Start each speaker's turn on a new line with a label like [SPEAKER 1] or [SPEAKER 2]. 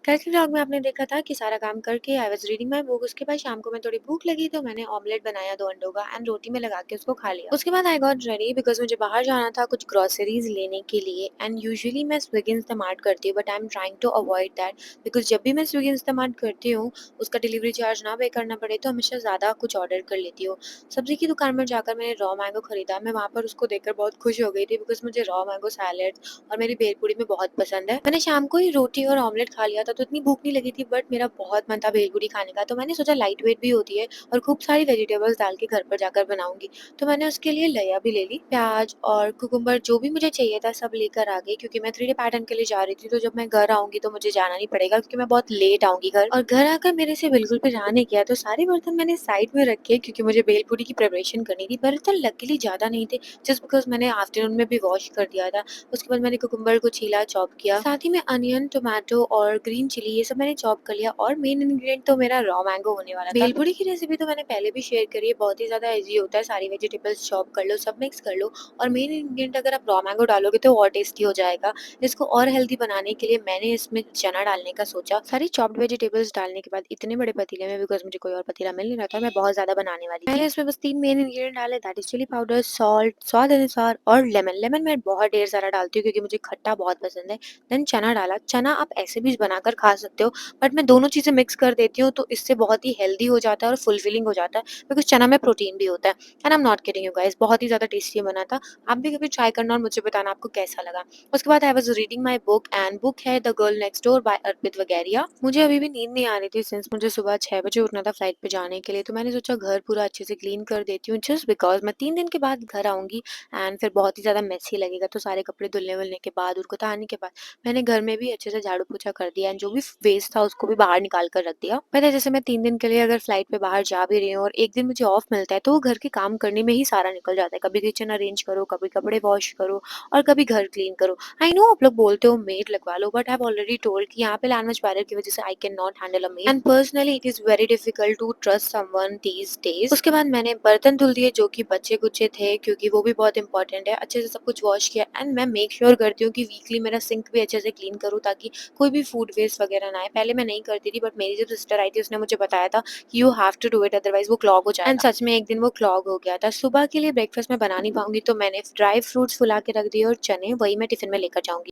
[SPEAKER 1] कल के व्लॉग में आपने देखा था कि सारा काम करके I was reading my book. उसके बाद शाम को मैं थोड़ी भूख लगी तो मैंने ऑमलेट बनाया 2 अंडों का एंड रोटी में लगा के उसको खा लिया। उसके बाद आई गॉट रेडी बिकॉज़ मुझे बाहर जाना था कुछ ग्रोसरीज़ लेने के लिए एंड यूजुअली मैं स्विगी इंस्टामार्ट करती हूँ but I am trying to avoid that because जब भी मैं स्विगी इंस्टामार्ट करती हूँ, उसका डिलीवरी चार्ज ना पे करना पड़े तो हमेशा ज़्यादा कुछ ऑर्डर कर लेती हूँ। सब्ज़ी की दुकान में जाकर मैंने रॉ मैंगो खरीदा। मैं वहाँ पर उसको देखकर बहुत खुश हो गई थी बिकॉज़ मुझे रॉ मैंगो सैलेड और मेरी भेलपूरी में बहुत पसंद है। मैंने शाम को ही रोटी और ऑमलेट खा लिया था तो इतनी भूख नहीं लगी थी बट मेरा बहुत मन था भेलपूरी खाने का, तो मैंने सोचा लाइट वेट भी होती है और खूब सारी वेजिटेबल्स डाल के घर पर जाकर बनाऊंगी। तो मैंने उसके लिए लया भी ले ली, प्याज और कुकुम्बर जो भी मुझे चाहिए था सब लेकर आ गई क्योंकि मैं 3D पैटर्न के लिए जा रही थी। तो जब मैं घर आऊंगी तो मुझे जाना नहीं पड़ेगा क्योंकि मैं बहुत लेट आऊंगी घर। और घर आकर मेरे से बिल्कुल भी रहा नहीं किया तो सारे बर्तन मैंने साइड में रखे क्योंकि मुझे भेलपूरी की प्रिपरेशन करनी थी। बर्तन लकीली ज्यादा नहीं थे जस्ट बिकॉज मैंने आफ्टरनून में भी वॉश कर दिया था। उसके बाद मैंने कुकुम्बर को छीला, चॉप किया, साथ ही में अनियन, टोमेटो और ग्रीन चिली ये सब मैंने चॉप कर लिया। और मेन इंग्रेडिएंट तो मेरा रॉ मैंगो होने वाला था। भेलपूरी की रेसिपी तो मैंने पहले भी शेयर करी है, बहुत ही ज्यादा इजी होता है। सारी वेजिटेबल्स चॉप कर लो, सब मिक्स कर लो और मेन इंग्रेडिएंट अगर आप रॉ मैंगो डालोगे तो और टेस्टी हो जाएगा। इसको और हेल्दी बनाने के लिए मैंने इसमें चना डालने का सोचा। सारी चॉप्ड वेजिटेबल्स डालने के बाद इतने बड़े पतीले में, बिकॉज मुझे कोई और पतीला मिल नहीं रहा था, मैं बहुत ज्यादा बनाने वाली थी। मैंने इसमें बस 3 मेन इंग्रेडिएंट डाले, that is chilli powder, salt, स्वाद अनुसार और लेमन। लेमन मैं बहुत ढेर सारा डालती हूँ क्योंकि मुझे खट्टा बहुत पसंद है। देन चना डाला। चना आप ऐसे भी बनाकर खा सकते हो बट मैं दोनों चीज़ें मिक्स कर देती हूँ तो इससे बहुत ही हेल्दी हो जाता है और फुलफिलिंग हो जाता है बिकॉज चना में प्रोटीन भी होता है। And I am not kidding you guys, बहुत ही ज़्यादा टेस्टी बना था। आप भी कभी ट्राई करना और मुझे बताना आपको कैसा लगा। उसके बाद I was reading my book and book है The Girl Next Door by Arpit वगैरिया। मुझे अभी भी नींद नहीं आ रही थी सिंस मुझे सुबह 6 बजे उठना था फ्लाइट पे जाने के लिए, तो मैंने सोचा घर पूरा अच्छे से क्लीन कर देती हूँ जस्ट बिकॉज मैं 3 दिन के बाद घर आऊंगी एंड फिर बहुत ही ज़्यादा मेसी लगेगा। तो सारे कपड़े धुलने वुलने के बाद, उनको आने के बाद मैंने घर में भी अच्छे से झाड़ू पोछा कर दिया एंड जो भी वेस्ट था उसको भी बाहर निकाल कर रख दिया। पता है जैसे मैं 3 दिन के लिए अगर फ्लाइट पे बाहर जा भी रही हूँ और एक दिन मुझे ऑफ मिलता है तो वो घर के काम करने में ही सारा निकल जाता है। कभी किचन अरेंज करो, कभी कपड़े वॉश करो और कभी घर क्लीन करो। आई नो आप लोग बोलते हो मेड लगवा लो but I have already told कि यहाँ पे लैंग्वेज बैरियर की वजह से I can not handle a maid and personally it is very difficult to trust someone these days. उसके बाद मैंने बर्तन धुल दिए जो कि बच्चे कुचे थे क्योंकि वो भी बहुत इंपॉर्टेंट है। अच्छे से सब कुछ वॉश किया एंड मैं मेक श्योर करती हूँ कि वीकली मेरा सिंक भी अच्छे से क्लीन करूँ ताकि कोई भी फूड वेस्ट वगैरह ना आए। पहले मैं नहीं करती थी बट मेरी जब सिस्टर आई थी उसने मुझे बताया था कि you have to do it otherwise वो क्लॉग हो जाएगा। एंड सच में एक दिन वो क्लॉग हो गया था। सुबह के लिए ब्रेकफास्ट में बना नहीं पाऊंगी तो मैंने ड्राई फ्रूट्स फुला के रख दिए और चने वही मैं टिफिन में लेकर जाऊंगी।